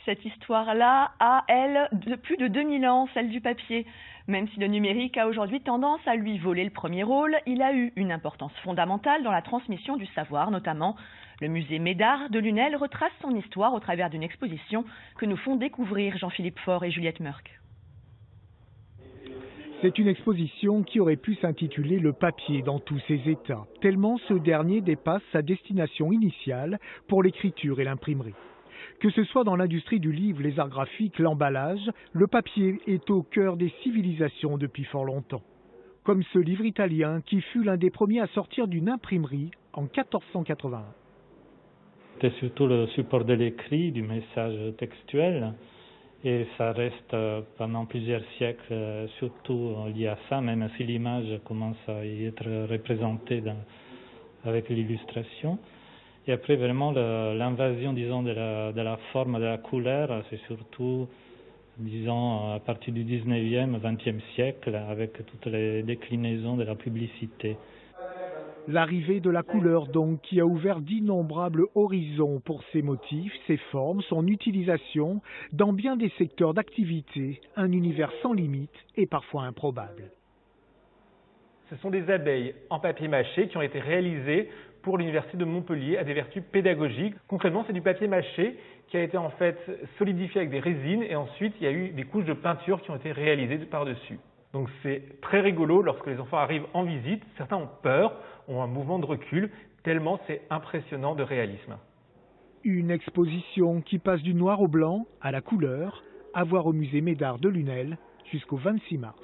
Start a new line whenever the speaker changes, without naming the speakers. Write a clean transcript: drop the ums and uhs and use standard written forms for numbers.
Cette histoire-là a, elle, de plus de 2000 ans, celle du papier. Même si le numérique a aujourd'hui tendance à lui voler le premier rôle, il a eu une importance fondamentale dans la transmission du savoir, notamment. Le musée Médard de Lunel retrace son histoire au travers d'une exposition que nous font découvrir Jean-Philippe Faure et Juliette Murck.
C'est une exposition qui aurait pu s'intituler « Le papier dans tous ses états », tellement ce dernier dépasse sa destination initiale pour l'écriture et l'imprimerie. Que ce soit dans l'industrie du livre, les arts graphiques, l'emballage, le papier est au cœur des civilisations depuis fort longtemps. Comme ce livre italien qui fut l'un des premiers à sortir d'une imprimerie en 1481.
C'était surtout le support de l'écrit, du message textuel. Et ça reste pendant plusieurs siècles surtout lié à ça, même si l'image commence à y être représentée avec l'illustration. Et après, vraiment, l'invasion, disons, de la forme, de la couleur, c'est surtout, disons, à partir du 19e, 20e siècle, avec toutes les déclinaisons de la publicité.
L'arrivée de la couleur, donc, qui a ouvert d'innombrables horizons pour ses motifs, ses formes, son utilisation, dans bien des secteurs d'activité, un univers sans limite et parfois improbable.
Ce sont des abeilles en papier mâché qui ont été réalisées pour l'Université de Montpellier à des vertus pédagogiques. Concrètement, c'est du papier mâché qui a été en fait solidifié avec des résines et ensuite il y a eu des couches de peinture qui ont été réalisées par-dessus. Donc c'est très rigolo lorsque les enfants arrivent en visite. Certains ont peur, ont un mouvement de recul, tellement c'est impressionnant de réalisme.
Une exposition qui passe du noir au blanc à la couleur, à voir au musée Médard de Lunel jusqu'au 26 mars.